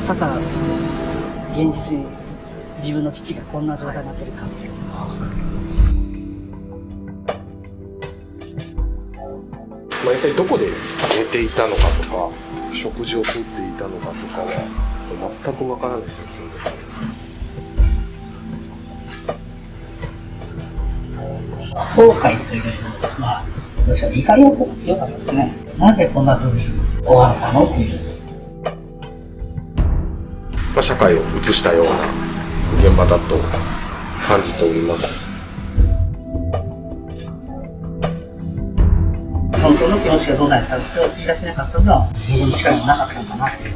さか現実に自分の父がこんな状態になってるかという。一体どこで寝ていたのかとか食事をとっていたのかとかは全くわからない状況ですね。後悔というよりも、どちらかというと怒りの方が強かったですね。なぜこんな風に終わったのっていう。社会を映したような現場だと感じております。本当の気持ちがどうなったかを聞き出せなかったのは自分の力もなかったのかなっていう。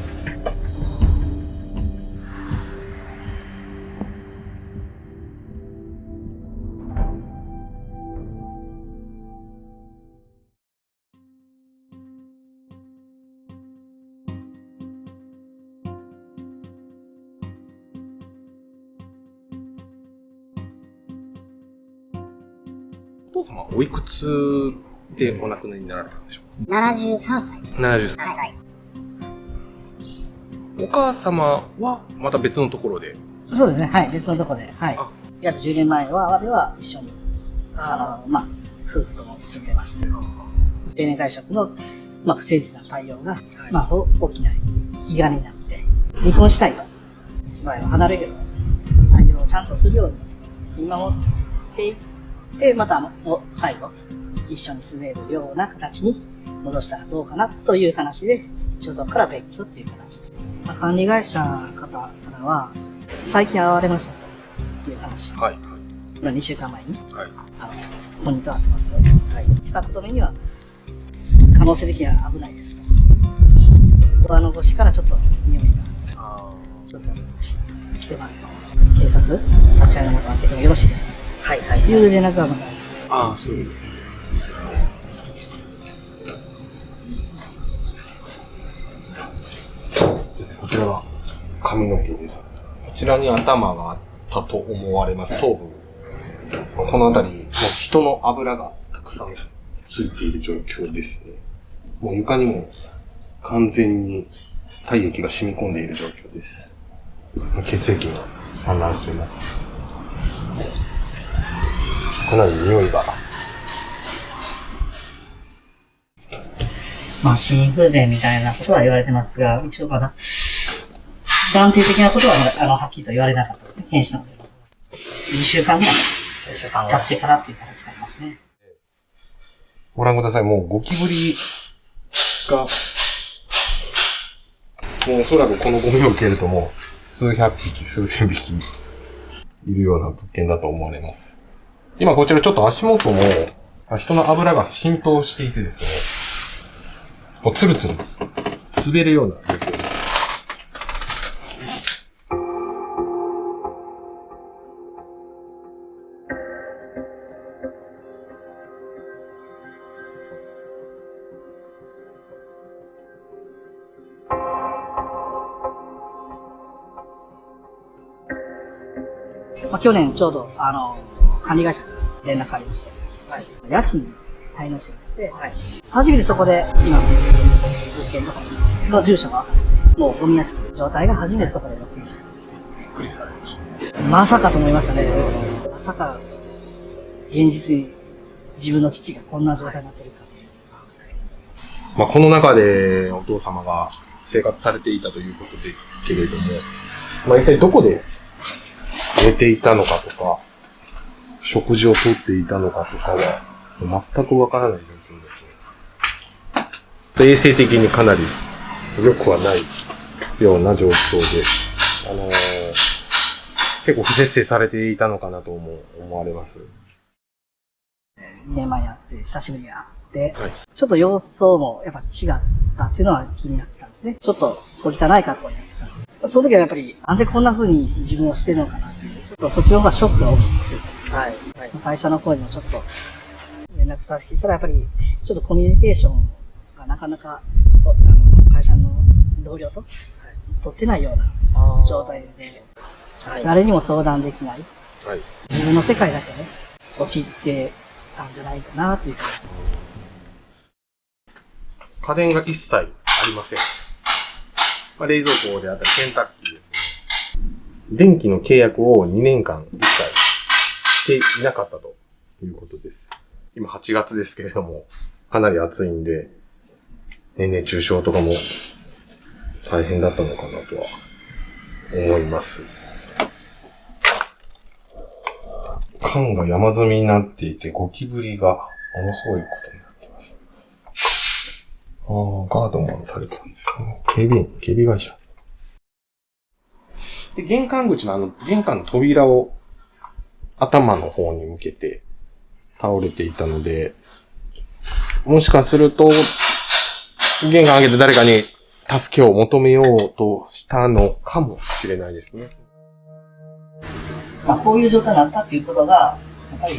お父様はおいくつでお亡くなりになられたんでしょうか73歳。73歳。お母様はまた別のところで。そうですね、はい、別のところで、はい。約10年前では一緒に、夫婦とも住んでました。定年退職の、不誠実な対応が、大きな引き金になって、離婚したいと、住まいを離れるような対応をちゃんとするように見守っていって、また最後、一緒に住めるような形に戻したらどうかなという話で、所属から別居っていう形で。管理会社の方からは、最近現れましたという話。はい。2週間前に、はい。ポイントあってますよ。はい。来たこと目には、可能性的には危ないですと。ドアの越しからちょっと匂いが、ちょっと出ますと。警察、立ち会いのもと開けてもよろしいですか？はい。いう連絡がまだ。そうですね。こちらは髪の毛です。こちらに頭があったと思われます頭部。この辺り、もう人の油がたくさんついている状況ですね。もう床にも完全に体液が染み込んでいる状況です。血液が散乱しています。かなり匂いが。心不全みたいなことは言われてますが、一応まだ、断定的なことははっきりと言われなかったですね、検視なので。2週間ぐらい経ってからっていう形になりますね。ご覧ください、もうゴキブリが、もうおそらくこのゴミを受けるともう数百匹、数千匹いるような物件だと思われます。今こちらちょっと足元も人の油が浸透していてですね、もうツルツル滑るような状況です。去年ちょうど、管理会社から連絡ありまして、家賃滞納してて、初めてそこで、今の物件の住所が分かって、もうゴミ屋敷の状態が初めてそこでロックした。びっくりされました。まさかと思いましたね。まさか、現実に自分の父がこんな状態になってるかという。この中でお父様が生活されていたということですけれども、一体どこで寝ていたのかとか、食事をとっていたのかとかは、全くわからない状況ですね。衛生的にかなり良くはないような状況で、結構不摂生されていたのかなと思われます。2年前に会って、久しぶりに会って、ちょっと様相もやっぱ違ったっていうのは気になってたんですね。ちょっと小汚い格好になってた。その時はやっぱり、なんでこんな風に自分をしてるのかなっていう、ちょっとそっちの方がショックが大きくて、会社の方にもちょっと連絡させてしたら、やっぱりちょっとコミュニケーションがなかなか会社の同僚と取ってないような状態で、誰にも相談できない、自分の世界だけで陥ってたんじゃないかなという。家電が一切ありません。まあ、冷蔵庫であったり洗濯機ですね。電気の契約を2年間一切していなかったということです。今8月ですけれども、かなり暑いんで、熱中症とかも大変だったのかなとは思います。缶が山積みになっていて、ゴキブリがものすごいことになってます。ガードマンされたんですね。警備会社。で、玄関口の玄関の扉を頭の方に向けて倒れていたので、もしかすると、玄関開けて誰かに助けを求めようとしたのかもしれないですね。まあ、こういう状態になったっていうことが、やっぱり、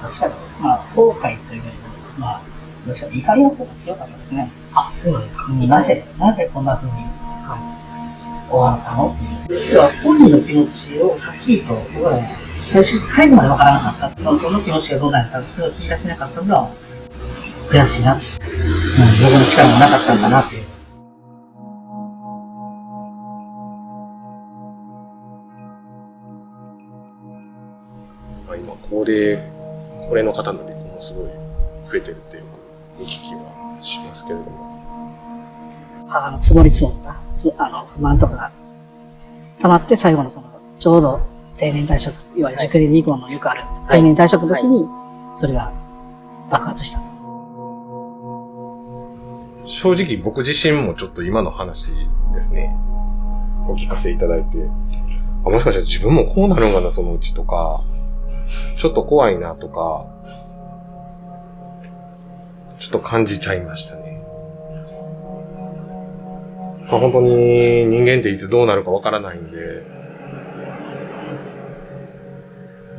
どっちかというと、まあ、後悔というよりも、まあ、どっちかというと怒りの方が強かったですね。あ、そうなんですか。なぜこんな風に、終わったのっていう。要は、本人の気持ちをはっきりと、僕はね、最後までわからなかった。この気持ちがどうなったかっていうのを聞き出せなかったのが、悔しいな。僕の力がなかったんだなっていう。今、高齢の方の離婚もすごい増えてるってよく見聞きはしますけれども。母の積もり積もった不満とかが溜まって最後のちょうど定年退職、いわゆる熟年離婚のよくある定年退職の時に、それが爆発したと。正直僕自身もちょっと今の話ですね、お聞かせいただいて、もしかしたら自分もこうなるんかな、そのうちとか、ちょっと怖いなとか、ちょっと感じちゃいましたね。本当に人間っていつどうなるかわからないんで、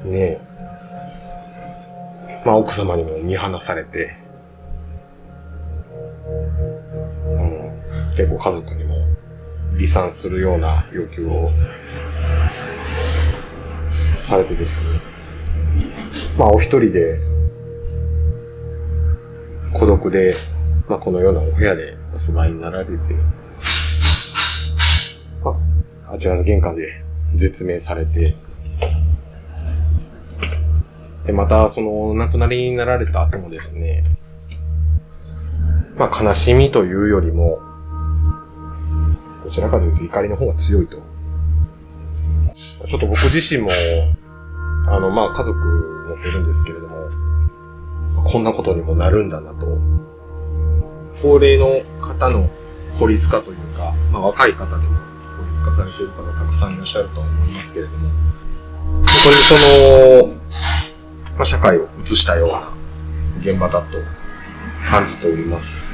ねえ。まあ奥様にも見放されて、結構家族にも離散するような要求をされてですね。まあお一人で孤独で、まあこのようなお部屋でお住まいになられて、まあ、あちらの玄関で絶命されて、で、またお亡くなりになられた後もですね、まあ悲しみというよりも、どちらかというと怒りの方が強いと。ちょっと僕自身も、まあ家族持ってるんですけれども、こんなことにもなるんだなと。高齢の方の孤立化というか、まあ若い方でも孤立化されている方たくさんいらっしゃるとは思いますけれども、本当にまあ、社会を映したような現場だと感じております。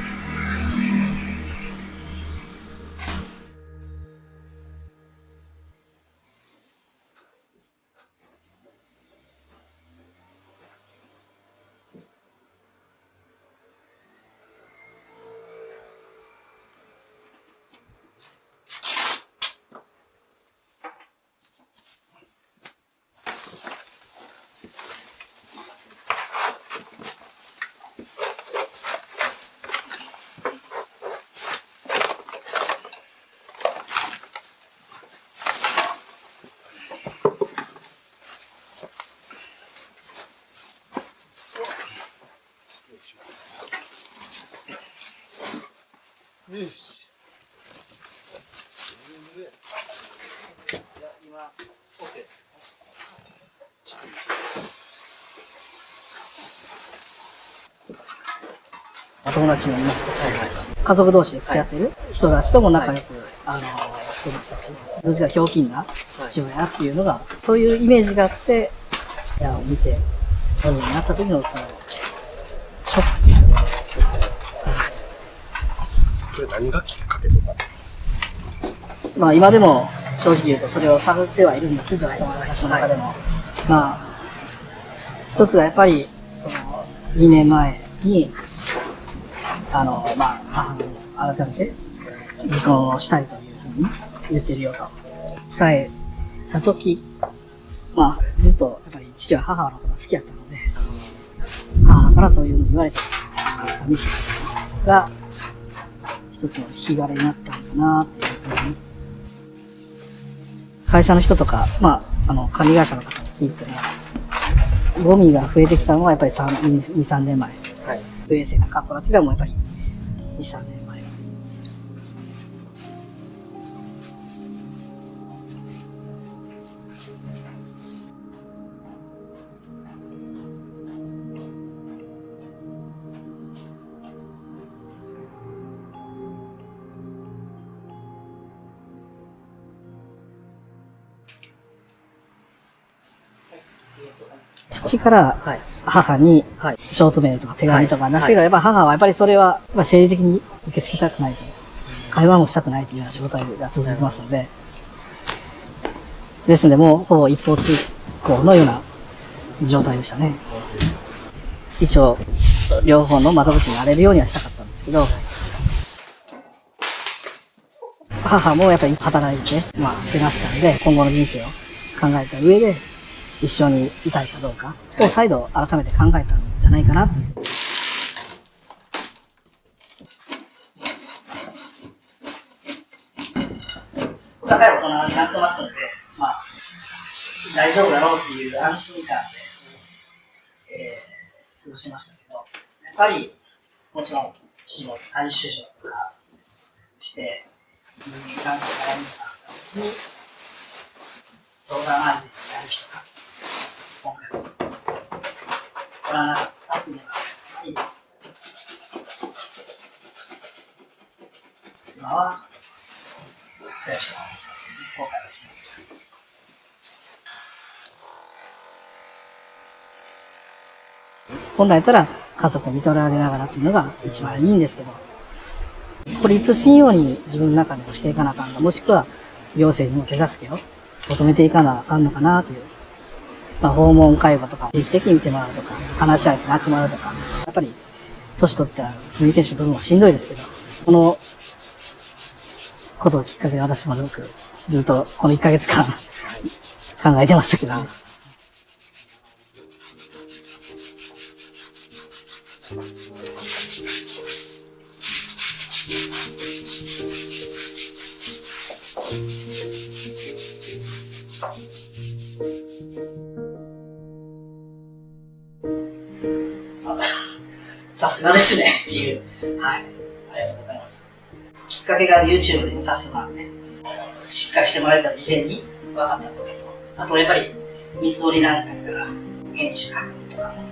よし。今、OK。お友達もいましたし、家族同士で付き合ってる人たちとも仲良く、してましたし、どっちがひょうきんな父親っていうのが、そういうイメージがあって、いや、見て、本人になった時のショックっていうのは、それ何がきっかけとか？まあ今でも正直言うとそれを探ってはいるんですけど、私の中でも。まあ、一つがやっぱり、2年前に、まあ、母も改めて離婚をしたいというふうに言ってるよと伝えたとき、まあ、ずっとやっぱり父は母のことが好きだったので、母からそういうのを言われて、寂しさが一つの引き金になったかなっていうふうに。会社の人とか、管理会社の方に聞いても、ゴミが増えてきたのはやっぱり2、3年前。はい。不衛生な格好だっていうのはもうやっぱり2、3年前。父から母にショートメールとか手紙とか出してから、やっぱ母はやっぱりそれは生理的に受け付けたくないという、会話もしたくないというような状態が続いてますので、ですのでもうほぼ一方通行のような状態でしたね。一応両方の窓口になれるようにはしたかったんですけど、母もやっぱり働いて、してましたので、今後の人生を考えた上で、一緒にいたいかどうかを再度改めて考えたんじゃないかなという。高い大人になってますので、大丈夫だろうっていう安心感で、過ごしましたけど、やっぱり、もちろん、父も再就職とかして、人間関係が悩みとかあった時に、相談相手になる人が、今回も、おらなかったっていうのが、今は、悔しく思いますよね。後悔はしてますけど。本来だったら家族に認められながらっていうのが一番いいんですけど、孤立しんように自分の中でもしていかなあかんか、もしくは行政にも手助けを求めていかなあかんのかなという。訪問介護とか定期的に見てもらうとか、話し相手になってもらうとか、やっぱり年取ってコミュニケーション取るのもしんどいですけど、このことをきっかけで私もずっとこの1ヶ月間考えてましたけどね。さすがですねっていう。はい。ありがとうございます。きっかけが YouTube で見させてもらって、しっかりしてもらえたら事前に分かったことと、あとやっぱり見積もり段階から現地確認とかも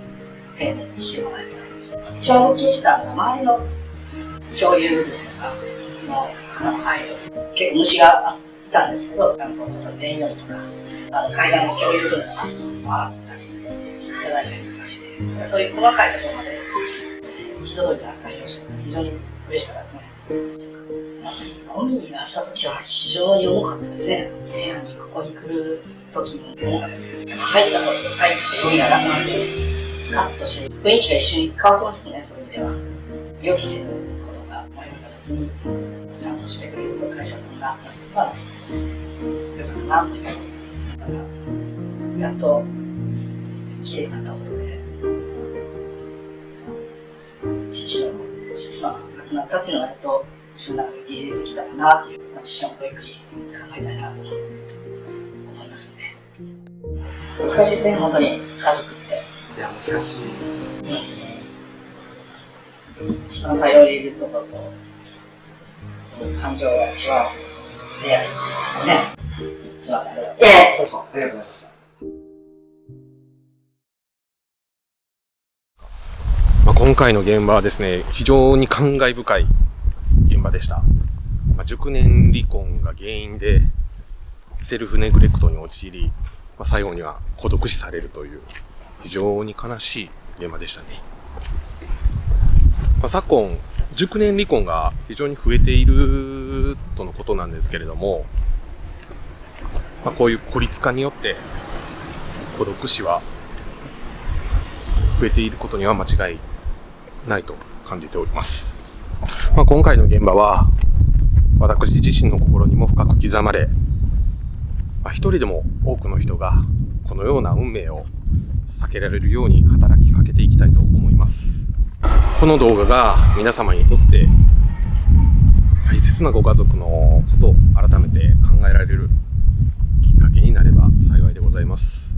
丁寧にしてもらえたらいいし。一番大きいしたのは周りの共有部分とかの花の配慮。結構虫がいたんですけど、ちゃんと外に出んようにとか、階段の共有部分とか回ったりしていただいたりとかして、そういう細かいところまで行き届いた対応して非常に嬉しかったですね。ゴミがした時は非常に重かったですね。部屋にここに来る時も重かったですけど、入ったことと入ってゴミがなくなってスカッとして雰囲気が一瞬変わってますね。そういう意味では予期せぬことが迷った時にちゃんとしてくれると会社さんがあったのは良かったなという。だからやっと綺麗になったことで父の亡くなったっていうのはやっと自分の中で受け入れてきたかなっていう、父のごゆっくり考えたいなと思いますね。難しいですね、本当に家族って。いや、難しいですね。一番頼れるところと感情が一番出やすいですかね。すいません、ありがとうございます。そう、ありがとうございました。今回の現場はですね、非常に感慨深い現場でした。熟年離婚が原因でセルフネグレクトに陥り、最後には孤独死されるという非常に悲しい現場でしたね。昨今、熟年離婚が非常に増えているとのことなんですけれども、こういう孤立化によって孤独死は増えていることには間違いないと感じております。今回の現場は私自身の心にも深く刻まれ、一人でも多くの人がこのような運命を避けられるように働きかけていきたいと思います。この動画が皆様にとって大切切なご家族のことを改めて考えられるきっかけになれば幸いでございます。